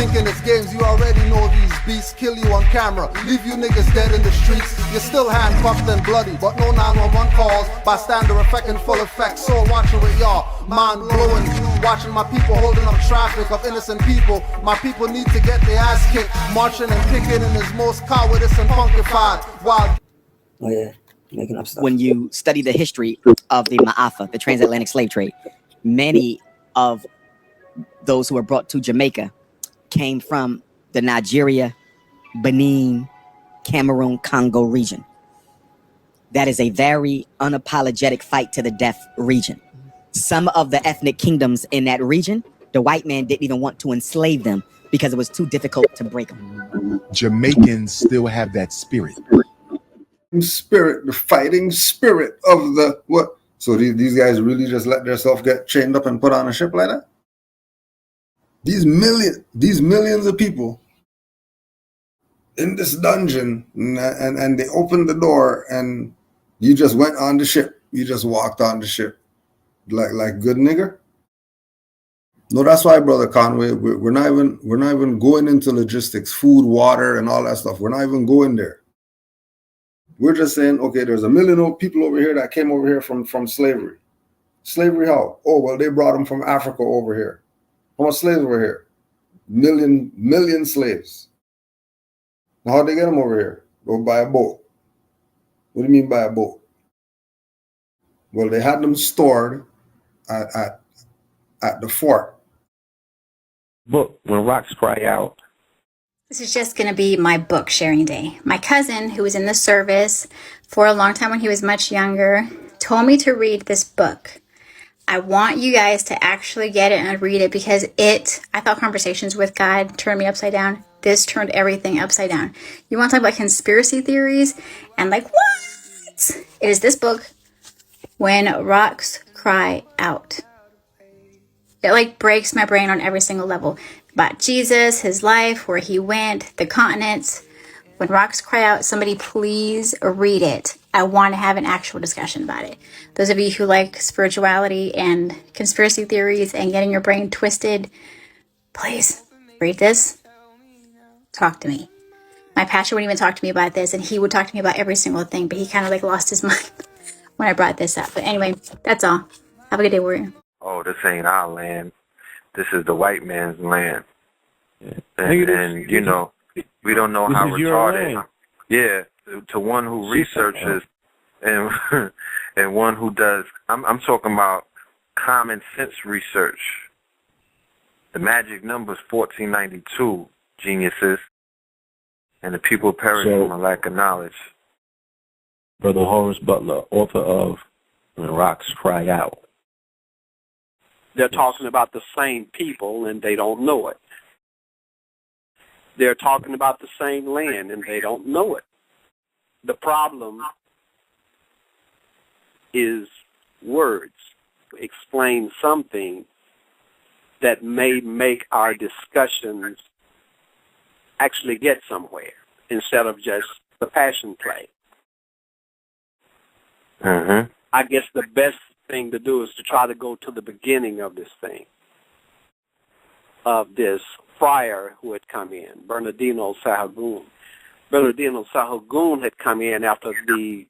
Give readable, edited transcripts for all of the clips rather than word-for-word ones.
thinking it's games, you already know these beasts kill you on camera, leave you niggas dead in the streets. You're still handcuffed and bloody, but no 911 calls. Bystander effect in full effect, so watching with y'all, mind blowing. Watching my people holding up traffic of innocent people. My people need to get their ass kicked. Marching and picketing is most cowardice and funkified. While Oh yeah, making up stuff. When you study the history of the Ma'afa, the transatlantic slave trade, many of those who were brought to Jamaica came from the Nigeria, Benin, Cameroon, Congo region. That is a very unapologetic fight to the death region. Some of the ethnic kingdoms in that region, the white man didn't even want to enslave them because it was too difficult to break them. Jamaicans still have that spirit. Spirit, the fighting spirit of the what? So these guys really just let themselves get chained up and put on a ship like that? These millions of people in this dungeon, and they opened the door, and you just went on the ship. You just walked on the ship, like good nigger. No, that's why, brother Conway, we're not even going into logistics, food, water, and all that stuff. We're not even going there. We're just saying, okay, there's a million people over here that came over here from slavery. Slavery how? Oh, well, they brought them from Africa over here. How much slaves over here? Million slaves. Now, how'd they get them over here? Go by a boat. What do you mean by a boat? Well, they had them stored at the fort. Book, When Rocks Cry Out. This is just going to be my book sharing day. My cousin, who was in the service for a long time when he was much younger, told me to read this book. I want you guys to actually get it and read it because I thought Conversations with God turned me upside down. This turned everything upside down. You want to talk about conspiracy theories and like, what? It is this book, When Rocks Cry Out. It like breaks my brain on every single level. About Jesus, his life, where he went, the continents. When Rocks Cry Out, somebody please read it. I want to have an actual discussion about it. Those of you who like spirituality and conspiracy theories and getting your brain twisted, please read this. Talk to me. My pastor wouldn't even talk to me about this, and he would talk to me about every single thing, but he kind of like lost his mind when I brought this up. But anyway, that's all. Have a good day, warrior. Oh, this ain't our land. This is the white man's land. And you know, we don't know how retarded. Yeah, to one who researches and and one who does. I'm talking about common sense research. The magic number is 1492, geniuses, and the people perish from a lack of knowledge. Brother Horace Butler, author of When Rocks Cry Out. They're talking about the same people, and they don't know it. They're talking about the same land, and they don't know it. The problem is words to explain something that may make our discussions actually get somewhere instead of just the passion play. Mm-hmm. I guess the best thing to do is to try to go to the beginning of this thing, of this friar who had come in, Bernardino Sahagún. Bernardino Sahagún had come in after the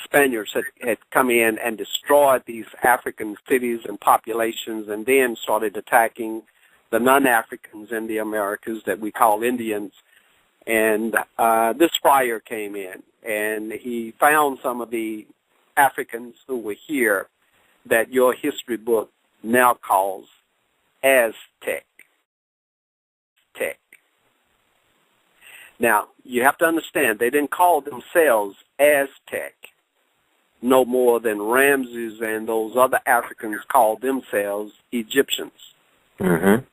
Spaniards had come in and destroyed these African cities and populations, and then started attacking the non-Africans in the Americas that we call Indians. And this friar came in, and he found some of the Africans who were here that your history book now calls Aztec. Now, you have to understand, they didn't call themselves Aztec no more than Ramses and those other Africans called themselves Egyptians. Mm-hmm.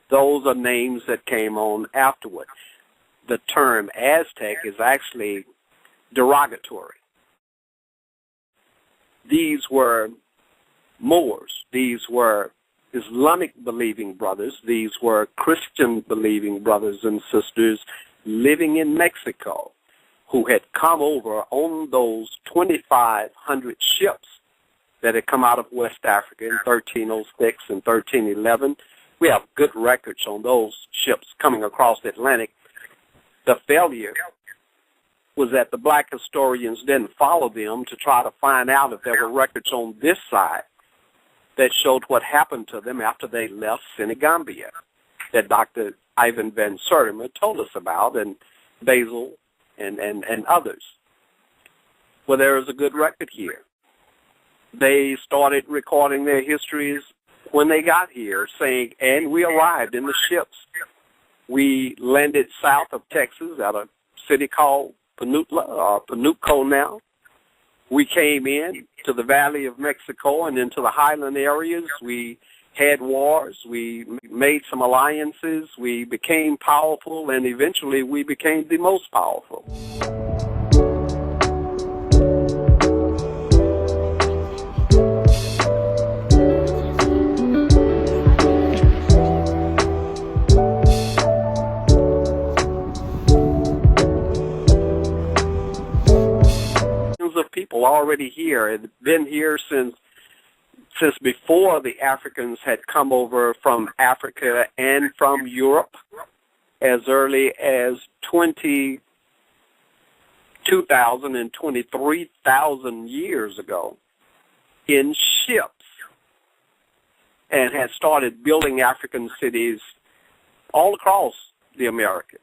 Those are names that came on afterward. The term Aztec is actually derogatory. These were Moors. These were Islamic-believing brothers. These were Christian-believing brothers and sisters living in Mexico who had come over on those 2,500 ships that had come out of West Africa in 1306 and 1311. We have good records on those ships coming across the Atlantic. The failure was that the black historians didn't follow them to try to find out if there were records on this side that showed what happened to them after they left Senegambia, that Dr. Ivan Van Sertima told us about, and Basil and others. Well, there is a good record here. They started recording their histories when they got here, saying, and we arrived in the ships. We landed south of Texas at a city called Panuco now. We came in to the Valley of Mexico and into the highland areas. We had wars. We made some alliances. We became powerful, and eventually we became the most powerful. Of people already here had been here since before the Africans had come over from Africa and from Europe, as early as 2,000 and 23,000 years ago, in ships, and had started building African cities all across the Americas.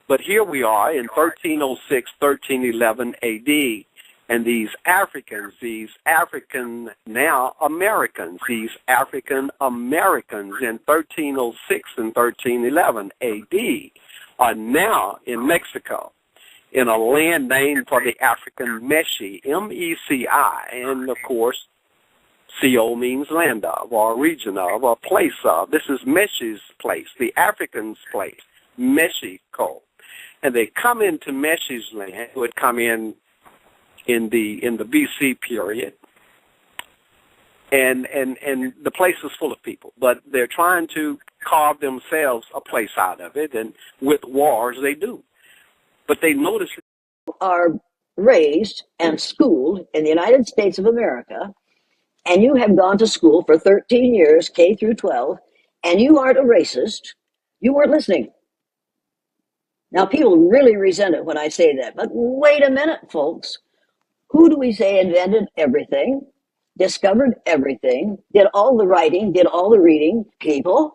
But here we are in 1306, 1311 AD, and these African now Americans, these African Americans in 1306 and 1311 AD are now in Mexico, in a land named for the African Meshi, M-E-C-I, and of course, CO means land of, or region of, or place of. This is Meshi's place, the Africans' place, Mexico. And they come into Meshi's land, who had come in the BC period, and the place is full of people, but they're trying to carve themselves a place out of it, and with wars they do. But they notice Are raised and schooled in the United States of America, and you have gone to school for 13 years, K through 12, and you aren't a racist, you weren't listening. Now, people really resent it when I say that, but wait a minute, folks. Who do we say invented everything, discovered everything, did all the writing, did all the reading? People.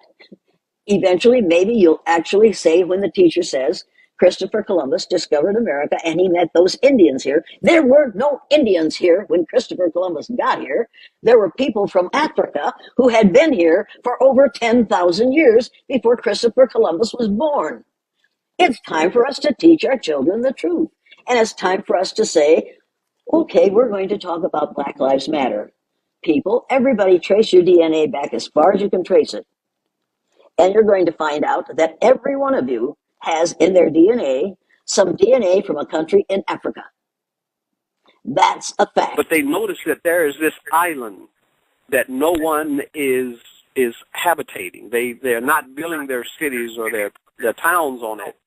Eventually, maybe you'll actually say when the teacher says Christopher Columbus discovered America and he met those Indians here. There were no Indians here when Christopher Columbus got here. There were people from Africa who had been here for over 10,000 years before Christopher Columbus was born. It's time for us to teach our children the truth. And it's time for us to say, okay, we're going to talk about Black Lives Matter. People, everybody trace your DNA back as far as you can trace it. And you're going to find out that every one of you has in their DNA some DNA from a country in Africa. That's a fact. But they notice that there is this island that no one is habitating. They're not building their cities or their towns on it.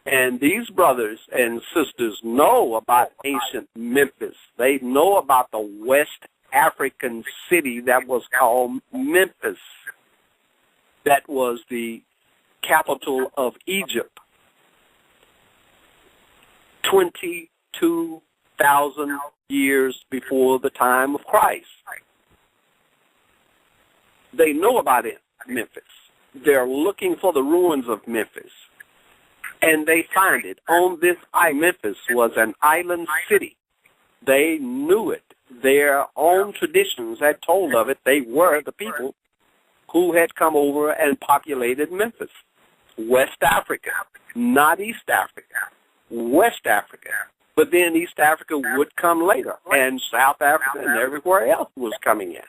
And these brothers and sisters know about ancient Memphis. They know about the West African city that was called Memphis. That was the capital of Egypt. 22,000 years before the time of Christ. They know about it, Memphis. They're looking for the ruins of Memphis. And they find it. On this island, Memphis was an island city. They knew it. Their own traditions had told of it. They were the people who had come over and populated Memphis. West Africa, not East Africa. West Africa. But then East Africa would come later, and South Africa and everywhere else was coming in.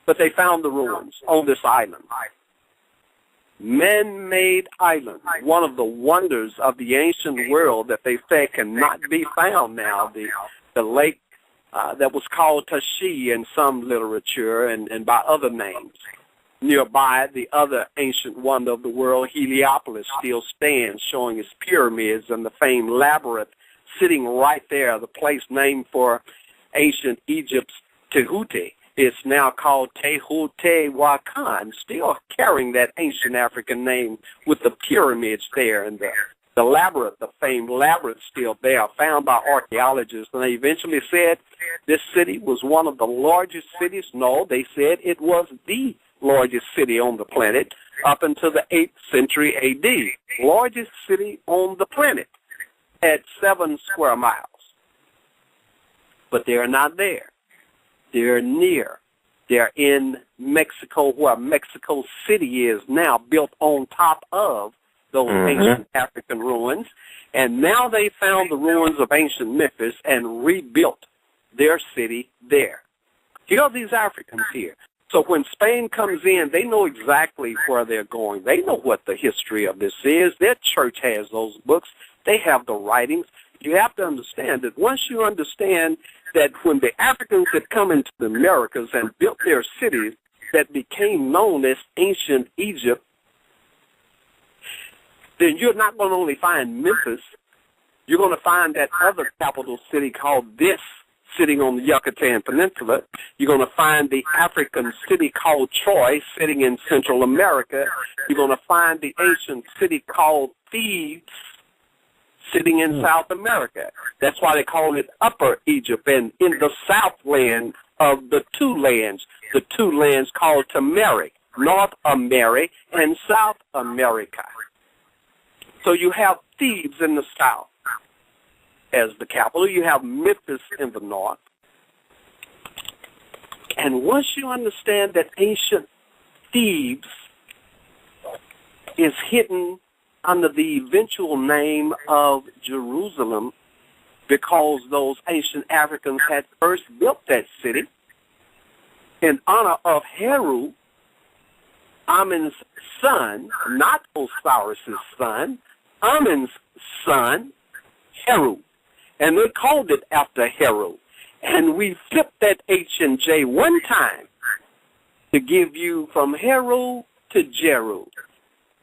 But they found the ruins on this island. Man-made island, one of the wonders of the ancient world that they say cannot be found now. The lake that was called Tashi in some literature and by other names. Nearby, the other ancient wonder of the world, Heliopolis, still stands, showing its pyramids and the famed labyrinth sitting right there, the place named for ancient Egypt's Tehuti, It's now called Teotihuacan, still carrying that ancient African name with the pyramids there and the labyrinth, the famed labyrinth still there, found by archaeologists. And they eventually said this city was one of the largest cities. No, they said it was the largest city on the planet up until the 8th century A.D. Largest city on the planet at 7 square miles. But they're not there. They're near. They're in Mexico, where Mexico City is now, built on top of those ancient African ruins. And now they found the ruins of ancient Memphis and rebuilt their city there. Here are these Africans here. So when Spain comes in, they know exactly where they're going. They know what the history of this is. Their church has those books. They have the writings. You have to understand that once you understand that when the Africans had come into the Americas and built their cities that became known as ancient Egypt, then you're not going to only find Memphis, you're going to find that other capital city called this, sitting on the Yucatan Peninsula. You're going to find the African city called Troy, sitting in Central America. You're going to find the ancient city called Thebes, sitting in South America. That's why they call it Upper Egypt. And in the southland of the two lands called Tamari, North America and South America. So you have Thebes in the south as the capital. You have Memphis in the north. And once you understand that ancient Thebes is hidden under the eventual name of Jerusalem, because those ancient Africans had first built that city in honor of Heru, Amen's son, not Osiris's son, Amen's son, Heru. And they called it after Heru. And we flipped that H and J one time to give you from Heru to Jeru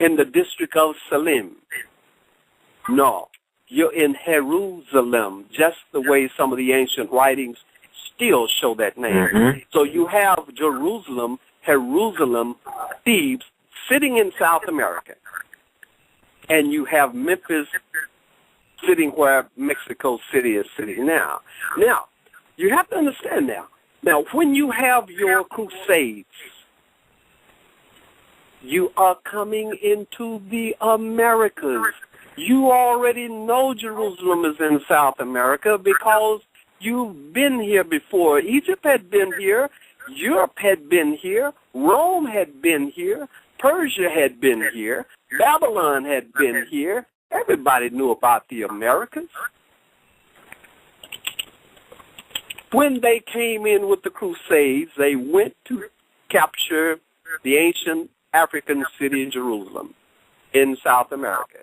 in the district of Salim. No, you're in Jerusalem, just the way some of the ancient writings still show that name. So you have Jerusalem, Thebes, sitting in South America. And you have Memphis sitting where Mexico City is sitting now. Now, you have to understand now. Now, when you have your crusades, you are coming into the Americas. You already know Jerusalem is in South America because you've been here before. Egypt had been here. Europe had been here. Rome had been here. Persia had been here. Babylon had been here. Everybody knew about the Americas. When they came in with the Crusades, they went to capture the ancient African city of Jerusalem in South America.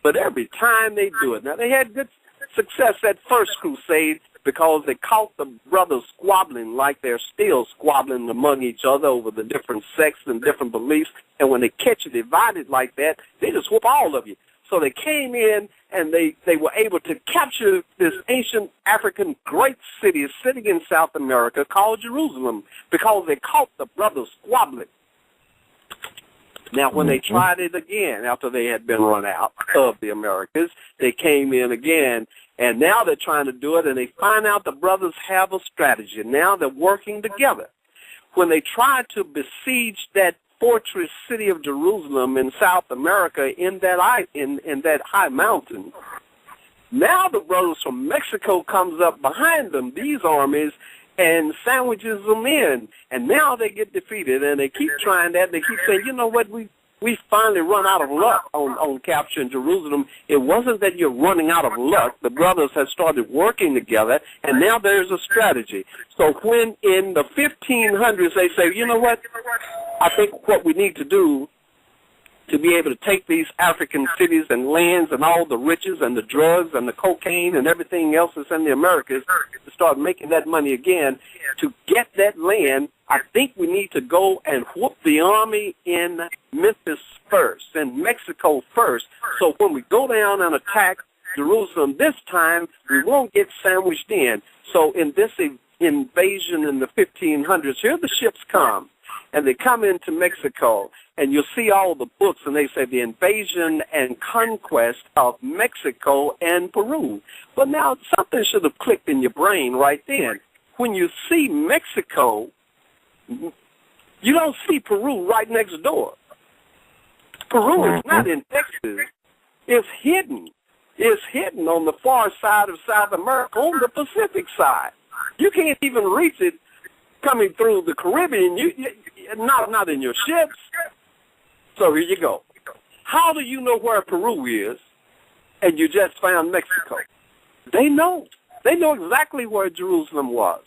But every time they do it, now they had good success that first crusade because they caught the brothers squabbling like they're still squabbling among each other over the different sects and different beliefs. And when they catch you divided like that, they just whoop all of you. So they came in and they were able to capture this ancient African great city sitting in South America called Jerusalem because they caught the brothers squabbling. Now, when they tried it again after they had been run out of the Americas, they came in again, and now they're trying to do it, and they find out the brothers have a strategy. Now they're working together. When they tried to besiege that fortress city of Jerusalem in South America in that high mountain, now the brothers from Mexico comes up behind them, these armies, and sandwiches them in. And now they get defeated, and they keep trying that. They keep saying, you know what, we finally run out of luck on capturing Jerusalem. It wasn't that you're running out of luck. The brothers had started working together, and now there's a strategy. So when in the 1500s they say, you know what, I think what we need to do to be able to take these African cities and lands and all the riches and the drugs and the cocaine and everything else that's in the Americas to start making that money again, to get that land, I think we need to go and whoop the army in Memphis first, in Mexico first, so when we go down and attack Jerusalem this time, we won't get sandwiched in. So in this invasion in the 1500s, here the ships come, and they come into Mexico, and you'll see all the books, and they say the invasion and conquest of Mexico and Peru. But now something should have clicked in your brain right then. When you see Mexico, you don't see Peru right next door. Peru is not in Texas. It's hidden. It's hidden on the far side of South America, on the Pacific side. You can't even reach it coming through the Caribbean. Not in your ships. So here you go. How do you know where Peru is, and you just found Mexico? They know. They know exactly where Jerusalem was.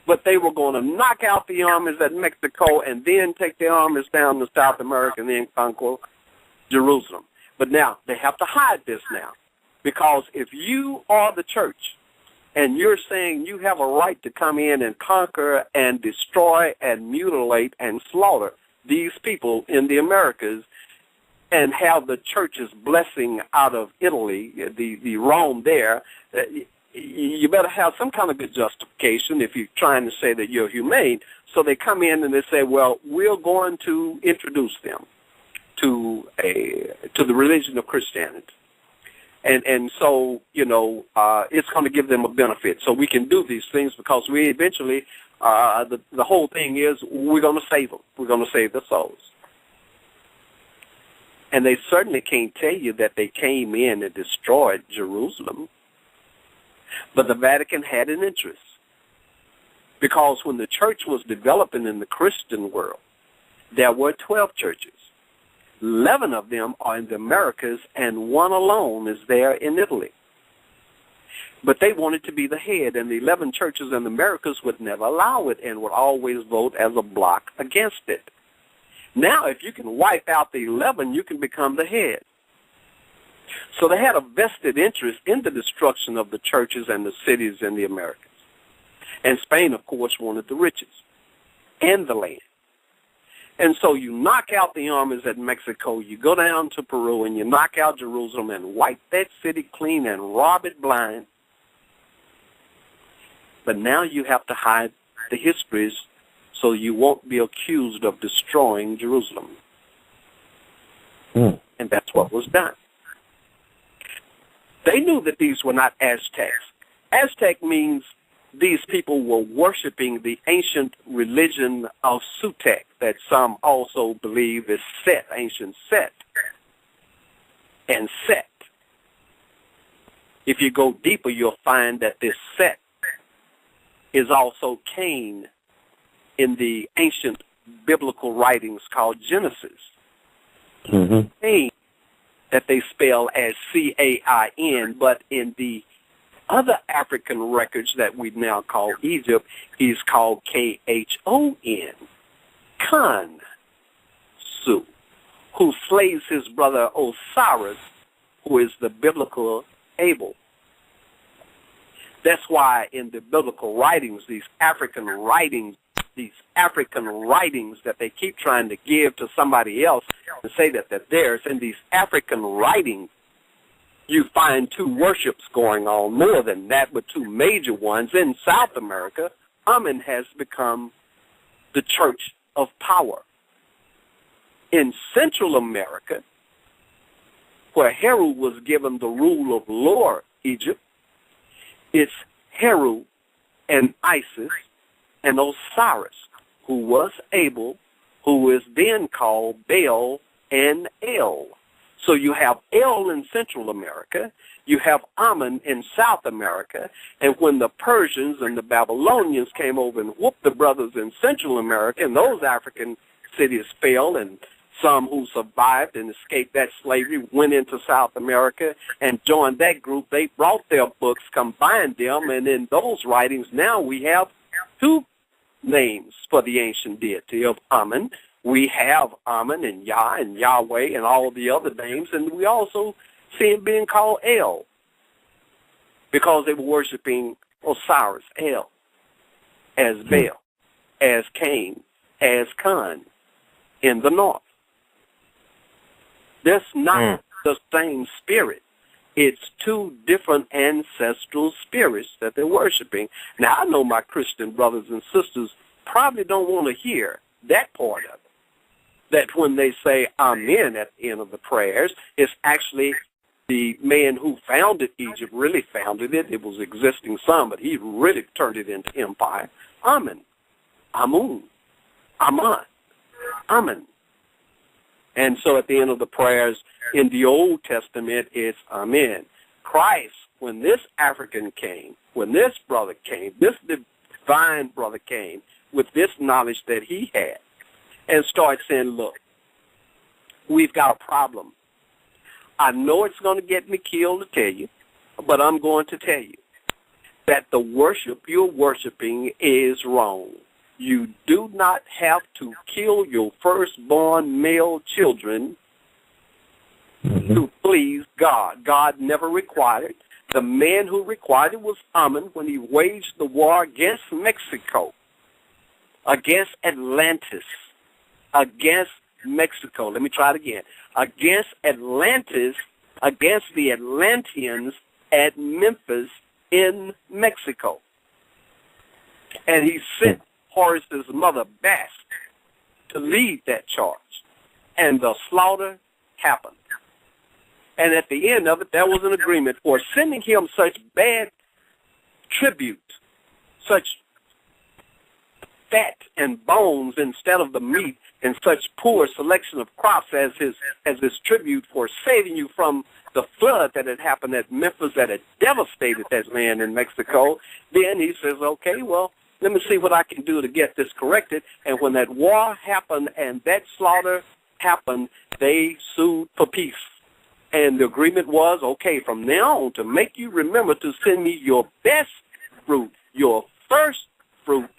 But they were going to knock out the armies at Mexico and then take their armies down to South America and then conquer Jerusalem. But now they have to hide this now. Because if you are the church and you're saying you have a right to come in and conquer and destroy and mutilate and slaughter these people in the Americas and have the church's blessing out of Italy, the Rome there, you better have some kind of good justification if you're trying to say that you're humane. So they come in and they say, well, we're going to introduce them to the religion of Christianity. And so, it's going to give them a benefit. So we can do these things because we eventually, the whole thing is we're going to save them. We're going to save their souls. And they certainly can't tell you that they came in and destroyed Jerusalem. But the Vatican had an interest. Because when the church was developing in the Christian world, there were 12 churches. 11 of them are in the Americas, and one alone is there in Italy. But they wanted to be the head, and the 11 churches in the Americas would never allow it and would always vote as a block against it. Now, if you can wipe out the 11, you can become the head. So they had a vested interest in the destruction of the churches and the cities in the Americas. And Spain, of course, wanted the riches and the land. And so you knock out the armies at Mexico, you go down to Peru, and you knock out Jerusalem and wipe that city clean and rob it blind. But now you have to hide the histories so you won't be accused of destroying Jerusalem. And that's what was done. They knew that these were not Aztecs. Aztec means these people were worshiping the ancient religion of Sutek that some also believe is Set, ancient Set. And Set. If you go deeper, you'll find that this Set is also Cain in the ancient biblical writings called Genesis. Cain, that they spell as C-A-I-N, but in the other African records that we now call Egypt, he's called K-H-O-N, Khan-Su, who slays his brother Osiris, who is the biblical Abel. That's why in the biblical writings, these African writings that they keep trying to give to somebody else and say that they're theirs, in these African writings, you find two worships going on, more than that, but two major ones. In South America, Amen has become the church of power. In Central America, where Heru was given the rule of Lower Egypt, it's Heru and Isis and Osiris, who was Abel, who is then called Baal and El. So you have El in Central America, you have Amen in South America, and when the Persians and the Babylonians came over and whooped the brothers in Central America, and those African cities fell, and some who survived and escaped that slavery went into South America and joined that group. They brought their books, combined them, and in those writings now we have two names for the ancient deity of Amen. We have Amen and Yah and Yahweh and all the other names, and we also see him being called El because they were worshiping Osiris, El, as Baal, as Cain, as Khan in the north. That's not the same spirit. It's two different ancestral spirits that they're worshiping. Now, I know my Christian brothers and sisters probably don't want to hear that part of it, that when they say amen at the end of the prayers, it's actually the man who founded Egypt really founded it. It was existing some, but he really turned it into empire. Amen. Amun. Aman. Amen. And so at the end of the prayers in the Old Testament, it's amen. Christ, when this African came, when this brother came, this divine brother came with this knowledge that he had and started saying, look, we've got a problem. I know it's going to get me killed to tell you, but I'm going to tell you that the worship you're worshiping is wrong. You do not have to kill your firstborn male children to please God. God never required it. The man who required it was Ammon when he waged the war against Mexico, against Atlantis, against Mexico. Let me try it again. Against Atlantis, against the Atlanteans at Memphis in Mexico. And he sent Horus's mother, Bast, to lead that charge. And the slaughter happened. And at the end of it, there was an agreement for sending him such bad tribute, such fat and bones instead of the meat, and such poor selection of crops as his tribute for saving you from the flood that had happened at Memphis that had devastated that land in Mexico. Then he says, okay, well, let me see what I can do to get this corrected. And when that war happened and that slaughter happened, they sued for peace. And the agreement was, okay, from now on, to make you remember to send me your best fruit, your first fruit,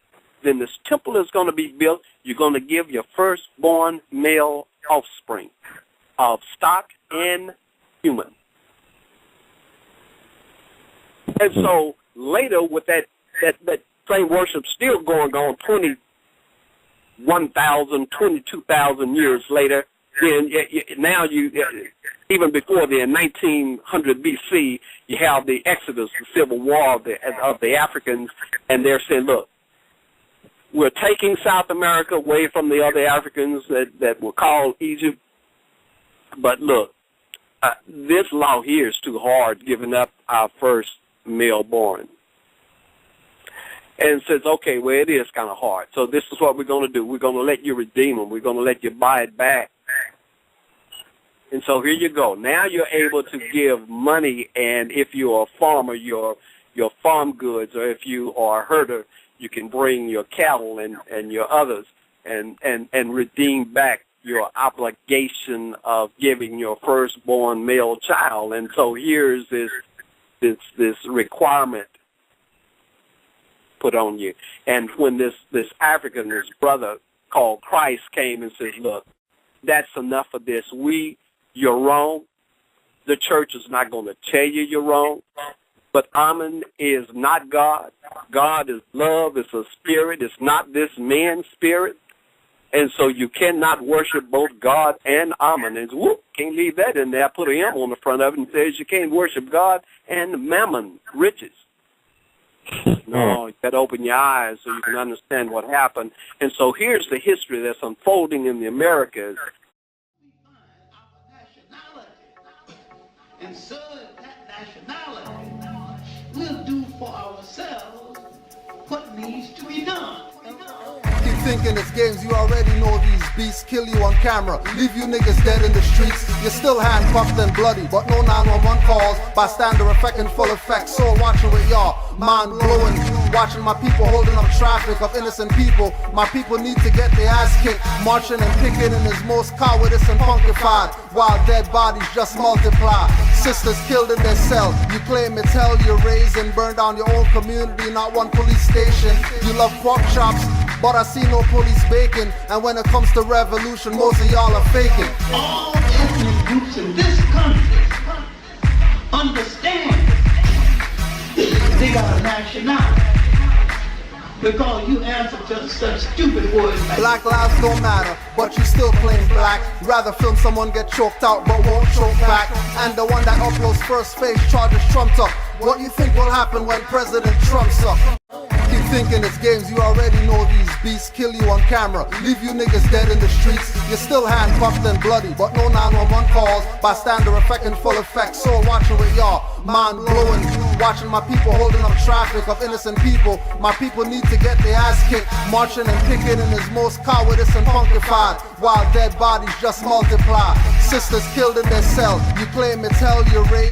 then this temple is going to be built. You're going to give your firstborn male offspring of stock and human. And so later, with that same worship still going on 21,000, 22,000 years later, then now even before the 1900 BC, you have the Exodus, the civil war of the Africans, and they're saying, look, we're taking South America away from the other Africans that were called Egypt, but look, this law here is too hard, giving up our first male born. And says, okay, well, it is kind of hard. So this is what we're going to do. We're going to let you redeem them. We're going to let you buy it back. And so here you go. Now you're able to give money, and if you're a farmer, your farm goods, or if you are a herder, you can bring your cattle and your others and redeem back your obligation of giving your firstborn male child. And so here's this requirement put on you. And when this African, this brother called Christ came and says, look, that's enough of this. You're wrong. The church is not going to tell you you're wrong. But Ammon is not God. God is love. It's a spirit. It's not this man's spirit. And so you cannot worship both God and Ammon. And whoop, can't leave that in there. Put an M on the front of it and says you can't worship God and mammon, riches. No, you got to open your eyes so you can understand what happened. And so here's the history that's unfolding in the Americas. And so that nationality will do for ourselves what needs to be done. Keep thinking it's games, you already know these beasts kill you on camera, leave you niggas dead in the streets. You're still handcuffed and bloody, but no 911 calls. Bystander effect in full effect, so watching with y'all, mind blowing. Watching my people holding up traffic of innocent people. My people need to get their ass kicked. Marching and picketing is most cowardice and funkified, while dead bodies just multiply. Sisters killed in their cell. You claim it's hell, you raised and burned down your own community, not one police station. You love pork chops, but I see no police bacon. And when it comes to revolution, most of y'all are faking. All ethnic groups in this country understand they got a nationality. because you answer to such stupid words like Black lives don't matter, but you still claim black. Rather film someone get choked out, but won't choke back. And the one that uploads first face charges trumped up. What you think will happen when President Trump's up? Keep thinking it's games, you already know these beasts kill you on camera, leave you niggas dead in the streets. You're still handcuffed and bloody, but no 911 calls. Bystander effect in full effect, so watching with y'all, mind blowing. Watching my people holding up traffic of innocent people. My people need to get their ass kicked. Marching and picketing is most cowardice and funkified, while dead bodies just multiply. Sisters killed in their cell, you claim it's hell, you're raped.